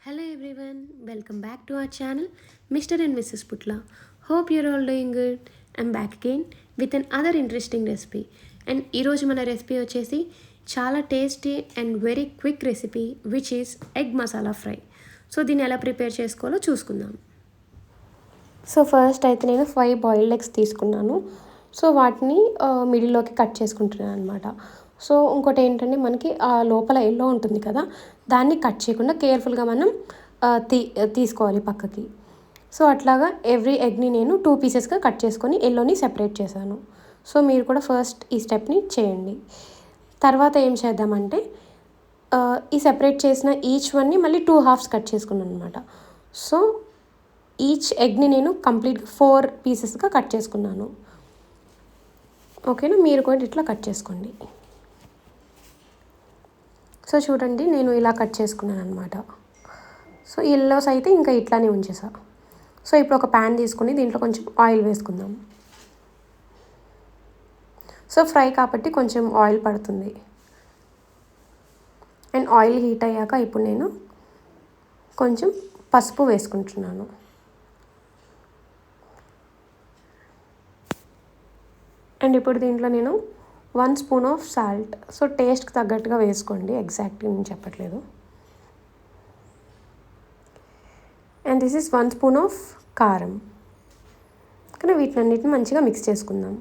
Hello everyone, welcome back to our channel Mr. and Mrs. Putla. Hope you're all doing good. I'm back again with another interesting recipe. And ఈరోజు మన recipe వచ్చేసి చాలా tasty and very quick recipe which is egg masala fry. So దీన్ని ఎలా prepare చేసుకోవాలో చూసుకుందాం. So first అయితే నేను 5 బాయిల్డ్ ఎగ్స్ తీసుకున్నాను. సో వాటిని మిడిల్లోకి కట్ చేసుకుంటున్నాను అనమాట. సో ఇంకోటి ఏంటంటే మనకి ఆ లోపల ఎల్లో ఉంటుంది కదా, దాన్ని కట్ చేయకుండా కేర్ఫుల్గా మనం తీసుకోవాలి పక్కకి. సో అట్లాగా ఎవ్రీ ఎగ్ని నేను 2 పీసెస్గా కట్ చేసుకొని ఎల్లోని సెపరేట్ చేశాను. సో మీరు కూడా ఫస్ట్ ఈ స్టెప్ని చేయండి. తర్వాత ఏం చేద్దామంటే ఈ సెపరేట్ చేసిన ఈచ్ వన్ని మళ్ళీ 2 హాఫ్స్ కట్ చేసుకున్నాను అనమాట. సో ఈచ్ ఎగ్ని నేను కంప్లీట్గా 4 పీసెస్గా కట్ చేసుకున్నాను. ఓకేనా, మీరు కూడా ఇట్లా కట్ చేసుకోండి. సో చూడండి, నేను ఇలా కట్ చేసుకున్నాను అనమాట. సో ఎల్లోస్ అయితే ఇంకా ఇట్లానే ఉంచేసా. సో ఇప్పుడు ఒక ప్యాన్ తీసుకుని దీంట్లో కొంచెం ఆయిల్ వేసుకుందాం. సో ఫ్రై కాబట్టి కొంచెం ఆయిల్ పడుతుంది. అండ్ ఆయిల్ హీట్ అయ్యాక ఇప్పుడు నేను కొంచెం పసుపు వేసుకుంటున్నాను. అండ్ ఇప్పుడు దీంట్లో నేను 1 స్పూన్ ఆఫ్ సాల్ట్. సో టేస్ట్కి తగ్గట్టుగా వేసుకోండి, ఎగ్జాక్ట్గా నేను చెప్పట్లేదు. And this is 1 spoon of కారం. కానీ వీటినన్నిటిని మంచిగా మిక్స్ చేసుకుందాం.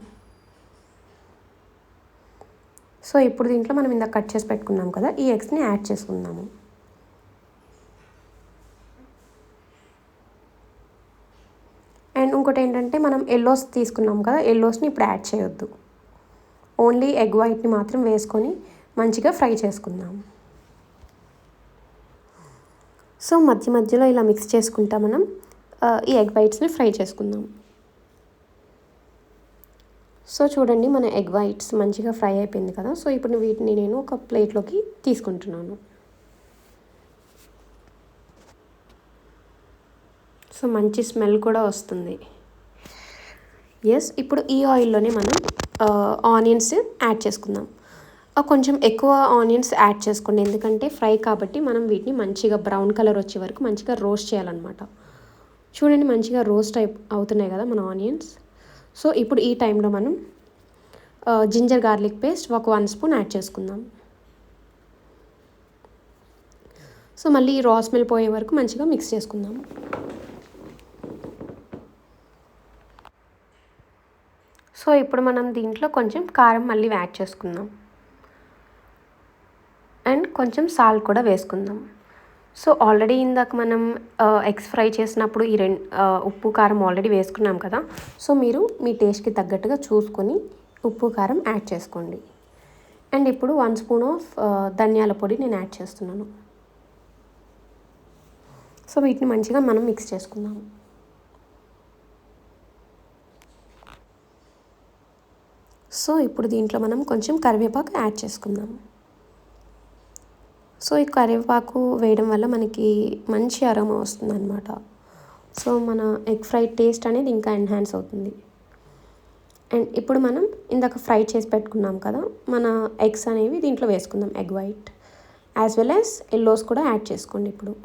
సో ఇప్పుడు దీంట్లో మనం ఇందాక కట్ చేసి పెట్టుకున్నాం కదా, ఈ ఎగ్స్ని యాడ్ చేసుకుందాము. అండ్ ఇంకోటి ఏంటంటే మనం ఎల్లోస్ తీసుకున్నాం కదా, ఎల్లోస్ని ఇప్పుడు యాడ్ చేయొద్దు. ఓన్లీ ఎగ్ వైట్ని మాత్రం వేసుకొని మంచిగా ఫ్రై చేసుకుందాం. సో మధ్య మధ్యలో ఇలా మిక్స్ చేసుకుంటా మనం ఈ ఎగ్ వైట్స్ని ఫ్రై చేసుకుందాం. సో చూడండి, మన ఎగ్ వైట్స్ మంచిగా ఫ్రై అయిపోయింది కదా. సో ఇప్పుడు వీటిని నేను ఒక ప్లేట్లోకి తీసుకుంటున్నాను. సో మంచి స్మెల్ కూడా వస్తుంది. ఎస్, ఇప్పుడు ఈ ఆయిల్లోనే మనం ఆనియన్స్ యాడ్ చేసుకుందాం. కొంచెం ఎక్కువ ఆనియన్స్ యాడ్ చేసుకోండి, ఎందుకంటే ఫ్రై కాబట్టి మనం వీటిని మంచిగా బ్రౌన్ కలర్ వచ్చే వరకు మంచిగా రోస్ట్ చేయాలన్నమాట. చూడండి, మంచిగా రోస్ట్ అవుతున్నాయి కదా మన ఆనియన్స్. సో ఇప్పుడు ఈ టైంలో మనం జింజర్ గార్లిక్ పేస్ట్ ఒక 1 స్పూన్ యాడ్ చేసుకుందాం. సో మళ్ళీ ఈ రా స్మెల్ పోయే వరకు మంచిగా మిక్స్ చేసుకుందాం. సో ఇప్పుడు మనం దీంట్లో కొంచెం కారం మళ్ళీ యాడ్ చేసుకుందాం. అండ్ కొంచెం సాల్ట్ కూడా వేసుకుందాం. సో ఆల్రెడీ ఇందాక మనం ఎగ్స్ ఫ్రై చేసినప్పుడు ఈ ఉప్పు కారం ఆల్రెడీ వేసుకున్నాం కదా. సో మీరు మీ టేస్ట్కి తగ్గట్టుగా చూసుకొని ఉప్పు కారం యాడ్ చేసుకోండి. అండ్ ఇప్పుడు 1 స్పూన్ ఆఫ్ ధనియాల పొడి నేను యాడ్ చేస్తున్నాను. సో వీటిని మంచిగా మనం మిక్స్ చేసుకుందాం. సో ఇప్పుడు దీంట్లో మనం కొంచెం కరివేపాకు యాడ్ చేసుకుందాం. సో ఈ కరివేపాకు వేయడం వల్ల మనకి మంచి అరోమా వస్తుంది అనమాట. సో మన ఎగ్ ఫ్రై టేస్ట్ అనేది ఇంకా ఎన్హాన్స్ అవుతుంది. అండ్ ఇప్పుడు మనం ఇందాక ఫ్రై చేసి పెట్టుకున్నాం కదా, మన ఎగ్స్ అనేవి దీంట్లో వేసుకుందాం. Egg white as well as yellows కూడా యాడ్ చేసుకోండి ఇప్పుడు.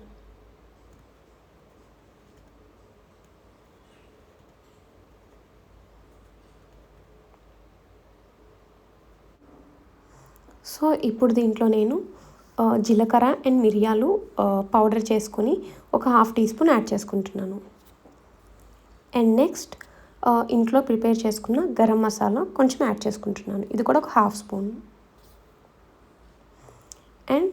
సో ఇప్పుడు దీంట్లో నేను జీలకర్ర అండ్ మిరియాలు పౌడర్ చేసుకొని ఒక 1/2 టీ స్పూన్ యాడ్ చేసుకుంటున్నాను. అండ్ నెక్స్ట్ ఇంట్లో ప్రిపేర్ చేసుకున్న గరం మసాలా కొంచెం యాడ్ చేసుకుంటున్నాను. ఇది కూడా ఒక 1/2 స్పూన్. అండ్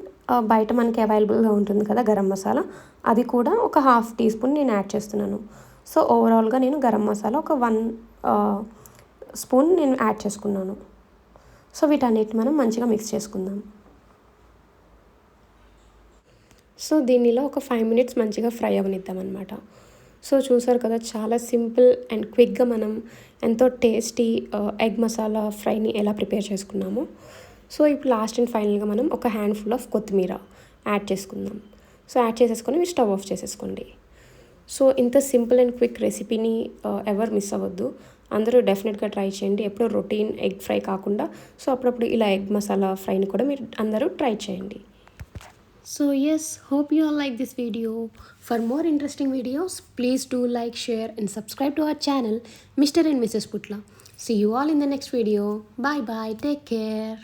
బయట మనకి అవైలబుల్గా ఉంటుంది కదా గరం మసాలా, అది కూడా ఒక 1/2 టీ స్పూన్ నేను యాడ్ చేస్తున్నాను. సో ఓవరాల్గా నేను గరం మసాలా ఒక 1 స్పూన్ నేను యాడ్ చేసుకున్నాను. సో వీటన్నిటిని మనం మంచిగా మిక్స్ చేసుకుందాం. సో దీనిలో ఒక 5 మినిట్స్ మంచిగా ఫ్రై అవనిద్దాం అనమాట. సో చూసారు కదా, చాలా సింపుల్ అండ్ క్విక్గా మనం ఎంతో టేస్టీ ఎగ్ మసాలా ఫ్రైని ఎలా ప్రిపేర్ చేసుకున్నామో. సో ఇప్పుడు లాస్ట్ అండ్ ఫైనల్గా మనం ఒక హ్యాండ్ఫుల్ ఆఫ్ కొత్తిమీర యాడ్ చేసుకుందాం. సో యాడ్ చేసేసుకొని మీరు స్టవ్ ఆఫ్ చేసేసుకోండి. సో ఇంత సింపుల్ అండ్ క్విక్ రెసిపీని ఎవరు మిస్ అవ్వద్దు, అందరూ డెఫినెట్గా ట్రై చేయండి. ఎప్పుడూ రొటీన్ ఎగ్ ఫ్రై కాకుండా సో అప్పుడప్పుడు ఇలా ఎగ్ మసాలా ఫ్రైని కూడా మీరు అందరూ ట్రై చేయండి. So yes, hope you all like this video. For more interesting videos, please do like, share and subscribe to our channel Mr. and Mrs. Putla. See you all in the next video. Bye bye, take care.